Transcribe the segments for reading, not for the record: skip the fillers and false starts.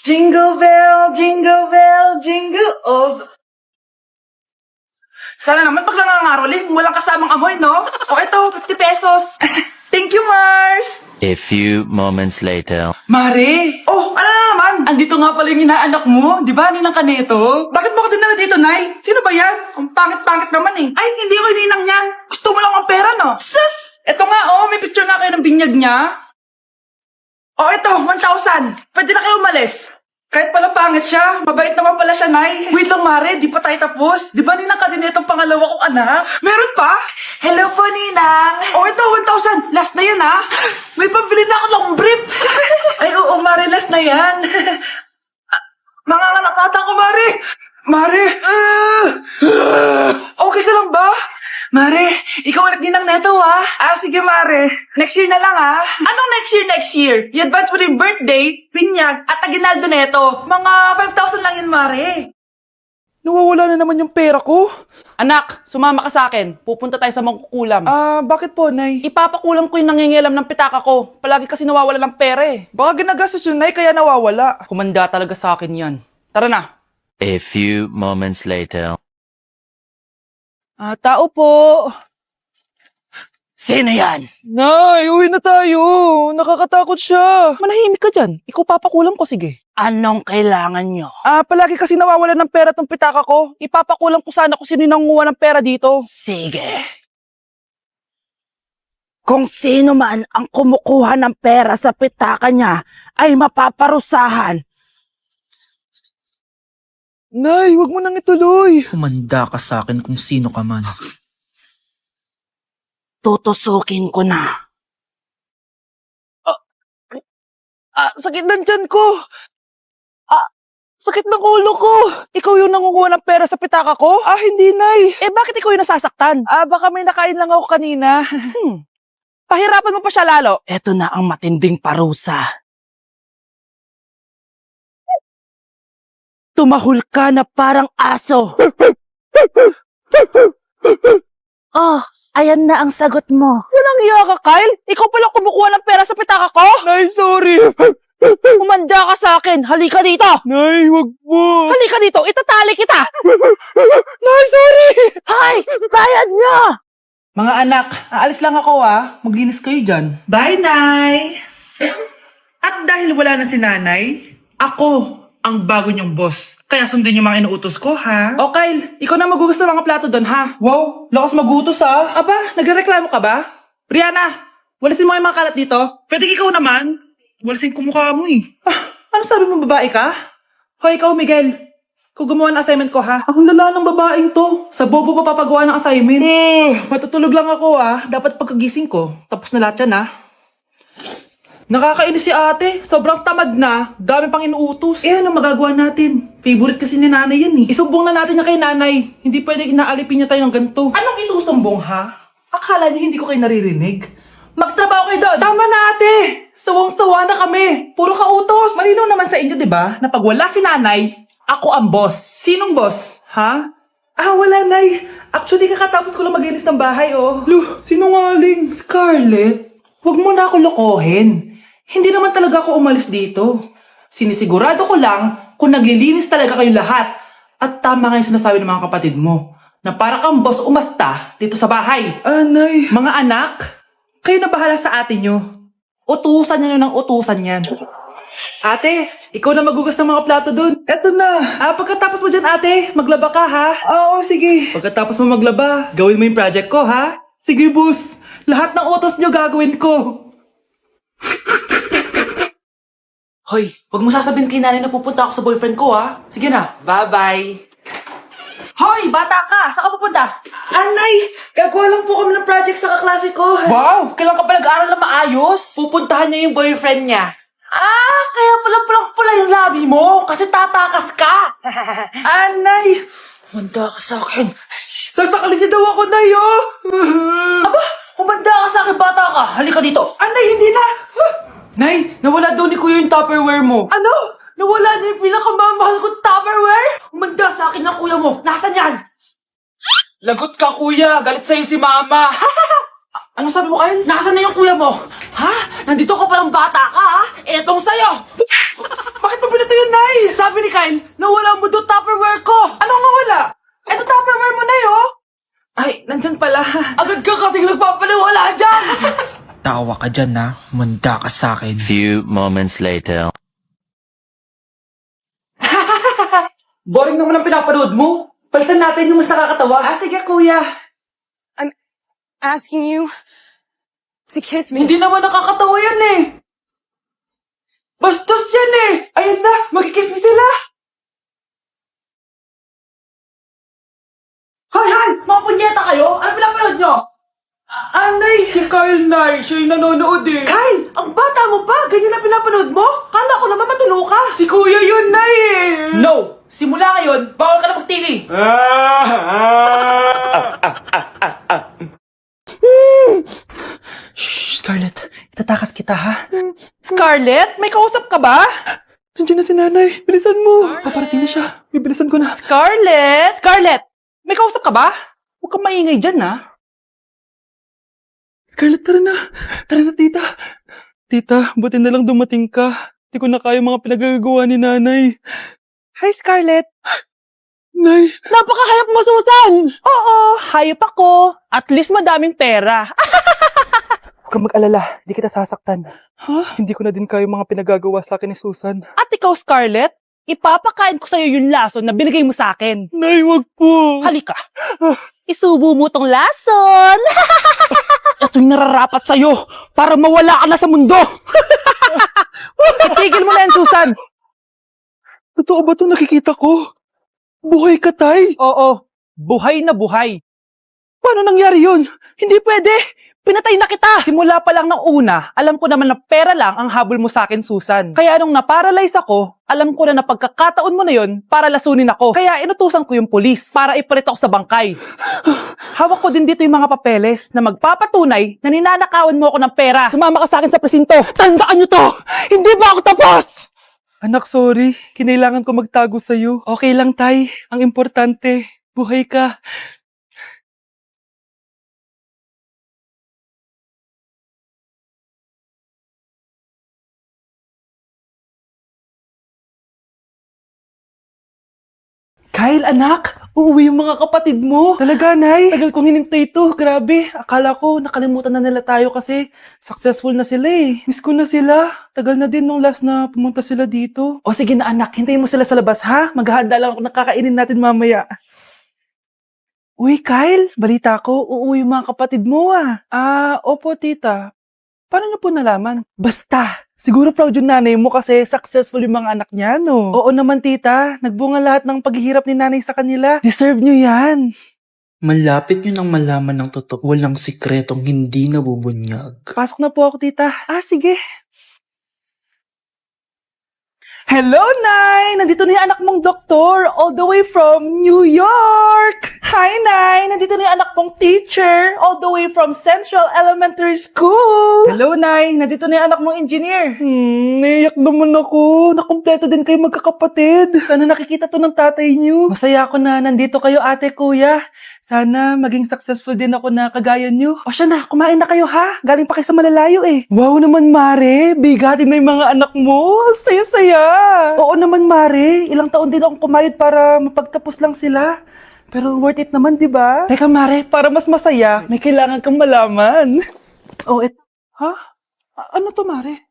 Jingle bell, jingle all. Sana naman pag nangangaroling, walang kasamang amoy, no? O eto, 50 pesos. Thank you, Mars! A few moments later. Mare! Oh, ano na naman? Andito nga pala yung inaanak mo. Di ba, ninang ka neto? Bakit mo ko dinala dito, Nay? Sino ba yan? Ang pangit-pangit naman eh. Ay, hindi ko ninang yan. Gusto mo lang ang pera, no? Sus! Eto nga, oh, may picture nga kayo ng binyag niya. Oh, eto, 1,000. Pwede na kayo umalis. Kahit pala pangit siya, mabait naman pala siya, Nay. Wait lang, Mare, di pa tayo tapos. Di ba ninang ka din itong pangalawa kong anak? Meron pa? Hello po, Ninang. Oh, ito, 1,000. Last na yan, ha? May pambili na ako ng brief. Ay, oo, Mare, last na yan. Mga anak nata ko, Mare. Mare, okay ka lang ba? Mare, ikaw ulit ninang neto, ha? Sige, Mare. Next year na lang, ha? Anong next year? I-advance mo na yung birthday, pinyag, at aginaldo neto. Mga 5,000 lang yun, Mare. Nawawala na naman yung pera ko. Anak, sumama ka sa akin. Pupunta tayo sa mangkukulam. Bakit po, Nay? Ipapakulam ko yung nangingialam ng pitaka ko. Palagi kasi nawawala ng pera eh. Baka ginagastos yun, Nay, kaya nawawala. Kumanda talaga sa akin yan. Tara na. A few moments later. Tao po. Sino yan? Nay, uwi na tayo. Nakakatakot siya. Manahimik ka dyan. Ikaw papakulam ko, sige. Anong kailangan nyo? Palagi kasi nawawala ng pera tong pitaka ko. Ipapakulam ko sana kung sino yung nanguha ng pera dito. Sige. Kung sino man ang kumukuha ng pera sa pitaka niya ay mapaparusahan. Nay, wag mo nang ituloy. Humanda ka sa akin kung sino ka man. Tutusukin ko na. Sakit ng tiyan ko. Sakit ng ulo ko. Ikaw yung nangunguha ng pera sa pitaka ko? Hindi, Nay. Bakit ikaw yung nasasaktan? Baka may nakain lang ako kanina. Pahirapan mo pa siya lalo. Ito na ang matinding parusa. Tumahol ka na parang aso. Oh, ayan na ang sagot mo. Walang iya ka, Kyle. Ikaw pala kumukuha ng pera sa pitaka ko? Nay, sorry. Humanda ka sa akin. Halika dito. Nay, wag po. Halika dito. Itatali kita. Nay, sorry. Hay, bayad niyo! Mga anak, aalis lang ako, ha? Maglinis kayo dyan. Bye, Nay! At dahil wala na si Nanay, ako ang bago niyong boss. Kaya sundin yung mga inuutos ko, ha? O Kyle, ikaw na magugas ng mga plato doon, ha? Wow, lakas magutos, ha? Aba, nagrereklamo ka ba? Brianna, walisin mo yung mga kalat dito. Pwede ikaw naman. Walasin ko mukha mo, eh. Ano sabi mo, babae ka? Hoy, ikaw, Miguel. Kung gumawa ng assignment ko, ha? Ang lala ng babaeng to. Sa bobo pa papagawa ng assignment. Matutulog lang ako, ha? Dapat pagkagising ko, tapos na lahat yan, ha? Nakakainis si ate. Sobrang tamad na. Dami pang inuutos. Ano magagawa natin? Favorite kasi ni nanay yan, eh. Isumbong na natin niya kay nanay. Hindi pwede inaalipin niya tayo ng ganito. Anong isusumbong, ha? Akala niyo hindi ko kayo naririnig? Magtrabaho kayo doon! Tama na, ate! Sawang-sawa na kami! Puro kautos! Malinaw naman sa inyo, di ba? Na pag wala si nanay, ako ang boss. Sinong boss? Ha? Wala, nay. Actually, kakatapos ko lang maglinis ng bahay, oh. Sinungaling. Scarlett, huwag mo na ako lokohin. Hindi naman talaga ako umalis dito. Sinisigurado ko lang kung naglilinis talaga kayong lahat. At tama nga yung sinasabi ng mga kapatid mo, na para kang boss umasta dito sa bahay. Nay. Mga anak, kayo na bahala sa ate nyo. Utusan nyo ng utusan yan. Ate, ikaw na magugas ng mga plato dun. Eto na. Pagkatapos mo dyan, ate, maglaba ka, ha? Oo, sige. Pagkatapos mo maglaba, gawin mo yung project ko, ha? Sige, boss. Lahat ng utos nyo gagawin ko. Hoy, wag mo sasabihin kay nanay na pupunta ako sa boyfriend ko, ha? Sige na, bye-bye. Hoy, bata ka! Saan ka pupunta? Anay, gagawa lang po kami ng project sa kaklase ko. Wow, kailan ka pa nag-aaral na maayos? Pupuntahan niya yung boyfriend niya. Kaya pala pulang-pula yung labi mo kasi tatakas ka. Anay, humanda ka sa akin. Sasakalin niya daw ako, Nay, oh. Aba, humanda ka sa akin, bata ka. Halika dito. Anay, hindi na. Nay, nawala daw ni Kuya yung Tupperware mo. Ano? Nawala niya yung pinakamamahal kong Tupperware? Humanda sa akin na kuya mo. Nasaan yan? Lagot ka, kuya. Galit sa'yo si mama. Ano sabi mo, Kyle? Nasaan na yung kuya mo? Ha? Nandito ka palang bata ka, ha? Etong sa'yo. Bakit mo pinato yun, Nay? Sabi ni Kyle, nawala mo doon Tupperware ko. Anong nawala? Eto Tupperware mo, Nay, oh. Ay, nandyan pala. Agad ka kasing nagpapaliwala dyan. Tawa ka dyan, ha? Manda ka sa akin. Few moments later. Boring naman ang pinapanood mo. Palitan natin yung mas nakakatawa. Sige, kuya. Asking you to kiss me. Hindi naman nakakatawa yan eh. Bastos yan eh. Ayan na, magkikiss na sila. Hay! Mga punyeta kayo? Ano pinapanood nyo? Anay! Si Kyle, Nay. Siya yung nanonood eh. Kyle! Ang bata mo pa! Ganyan na pinapanood mo? Kala ko naman matino ka. Si Kuya yun, Nay eh. No! Simula ngayon, bawal ka na mag-TV. Shh, Scarlett. Itatakas kita, ha? Scarlett, may kausap ka ba? Nandiyan na si nanay. Bilisan mo. Paparating na siya. Bibilisan ko na. Scarlett! Scarlett! May kausap ka ba? Huwag kang maingay dyan, ha? Scarlett, tara na. Tara na, tita. Tita, buti na lang dumating ka. Hindi ko na kaya mga pinagagawa ni nanay. Hi, Scarlett. Nay, Napakahayap mo, Susan! Oo, hayop ako. At least madaming pera. huwag kang mag-alala. Hindi kita sasaktan. Ha? Hindi ko na din kaya mga pinagagawa sa akin ni Susan. At ikaw, Scarlett, ipapakain ko sa'yo yung lason na binigay mo sa akin. Nay, wag po. Halika. Isubo mo tong lason. Ito yung nararapat sa'yo para mawala ka na sa mundo. Itigil mo na yan, Susan. Totoo ba itong nakikita ko? Buhay ka, Tay. Oo, buhay na buhay. Paano nangyari yun? Hindi pwede. Pinatay na kita. Simula pa lang ng una, alam ko naman na pera lang ang habol mo sa akin, Susan. Kaya nung na-paralyze ako, alam ko na pagkakataon mo na yon para lasunin ako. Kaya inutusan ko yung pulis para ipalit ako sa bangkay. Hawak ko din dito yung mga papeles na magpapatunay na ninanakawan mo ako ng pera. Sumama ka sa akin sa presinto. Tandaan nyo to! Hindi ba ako tapos? Anak, sorry. Kinailangan ko magtago sa'yo. Okay lang, Tay. Ang importante, buhay ka. Kyle, anak! Uuwi yung mga kapatid mo. Talaga, Nay? Tagal kong hinintay ito. Grabe. Akala ko nakalimutan na nila tayo kasi successful na sila eh. Miss ko na sila. Tagal na din nung last na pumunta sila dito. O sige na anak, hintayin mo sila sa labas ha. Maghahanda lang ako ng kakainin natin mamaya. Uy, Kyle, balita ko, uuwi yung mga kapatid mo ah. Opo, tita. Paano niyo po nalaman? Basta, siguro proud yung nanay mo kasi successful yung mga anak niya, no? Oo naman, tita. Nagbunga lahat ng paghihirap ni nanay sa kanila. Deserve niyo yan. Malapit nyo nang malaman ng totoo. Walang sikretong hindi nabubunyag. Pasok na po ako, tita. Sige. Hello, Nay! Nandito na yung anak mong doktor, all the way from New York! Hi, Nay! Nandito na yung anak mong teacher, all the way from Central Elementary School! Hello, Nay. Nandito na yung anak mong engineer. Naiyak naman ako. Nakumpleto din kayo magkakapatid. Sana nakikita to ng tatay niyo. Masaya ako na nandito kayo, ate, kuya. Sana maging successful din ako na kagaya niyo. O siya na, kumain na kayo ha. Galing pa kayo sa malalayo eh. Wow naman, Mare. Bigatin na yung mga anak mo. Saya-saya. Oo naman, Mare. Ilang taon din akong kumayod para mapagtapos lang sila. Pero worth it naman, di ba? Teka, Mare, para mas masaya, may kailangan kang malaman. Ha? Ano to, Mare?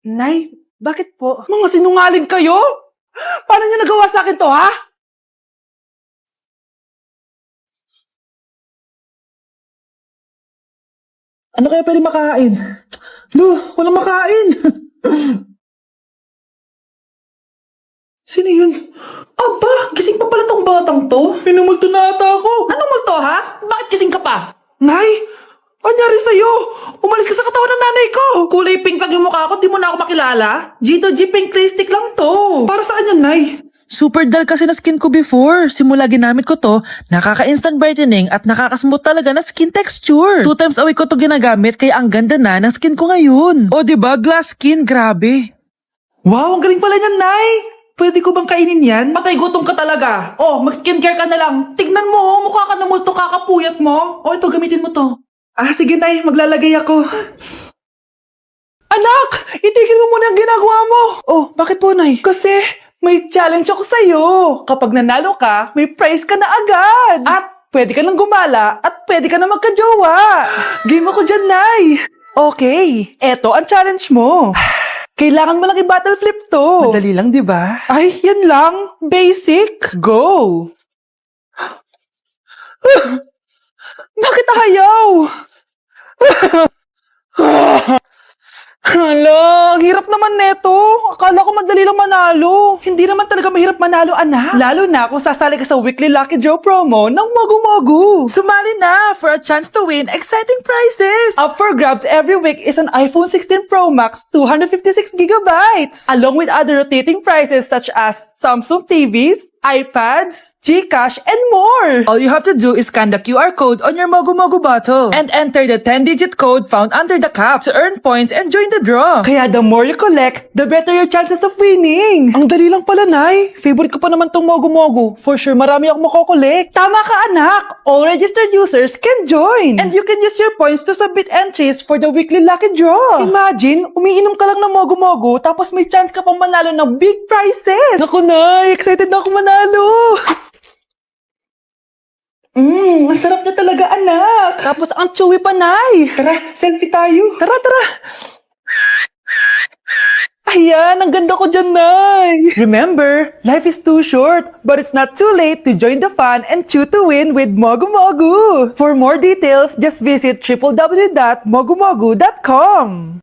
Nay, bakit po? Mga sinungaling kayo? Paano niyo nagawa sa akin to, ha? Ano kaya pwede makain? Walang makain! Sino yun? Aba, gising pa pala tong batang to. Minumulto na ata ako! Anong multo ha? Bakit gising ka pa? Nay, anyari sa'yo? Umalis ka sa katawan ng nanay ko. Kulay pink lang yung mukha ko, di mo na ako makilala. Gito G Pink Clay Stick lang to. Para saan yan, Nay? Super dull kasi na skin ko before. Simula ginamit ko to, nakaka-instant brightening at nakaka-smooth talaga na skin texture. 2 times a week ko to ginagamit kaya ang ganda na ng skin ko ngayon. O diba, glass skin, grabe. Wow, ang galing pala niyan, Nay. Pwede ko bang kainin yan? Patay gutom ka talaga. Oh, mag-skincare ka na lang. Tignan mo, mukha ka na multo kakapuyat mo. Oh, ito, gamitin mo to. Sige, Nay. Maglalagay ako. Anak! Itigil mo muna ang ginagawa mo! Oh, bakit po, Nay? Kasi may challenge ako sa'yo. Kapag nanalo ka, may prize ka na agad. At pwede ka nang gumala at pwede ka na magka-jowa. Game ako dyan, Nay. Okay, eto ang challenge mo. Kailangan mo lang i-battle flip to. Madali lang, di ba? Ay, yan lang. Basic. Go! Bakit ayaw? Hala, ang hirap naman neto. Akala ko madali lang manalo. Hindi naman talaga mahirap manalo, anak. Lalo na kung sasali ka sa weekly Lucky Draw promo ng Mogu-Mogu. Sumali na for a chance to win exciting prizes! Up for grabs every week is an iPhone 16 Pro Max 256 gigabytes, along with other rotating prizes such as Samsung TVs, iPads, GCash, and more. All you have to do is scan the QR code on your Mogu Mogu bottle and enter the 10-digit code found under the cap to earn points and join the draw. Kaya the more you collect, the better your chances of winning. Ang dali lang pala, Nay. Favorite ko pa naman tong Mogu-Mogu. For sure, marami akong makokolek. Tama ka, anak. All registered users can join. And you can use your points to submit entries for the weekly Lucky Draw. Imagine, umiinom ka lang ng Mogu-Mogu tapos may chance ka pang manalo ng big prizes. Naku, Nay. Excited na ako manalo. Masarap na talaga, anak. Tapos ang chewy pa, Nay. Tara, selfie tayo. Tara, tara. Ayan, ang ganda ko dyan, Nay. Remember, life is too short, but it's not too late to join the fun and chew to win with Mogu-Mogu. For more details, just visit www.mogumogu.com.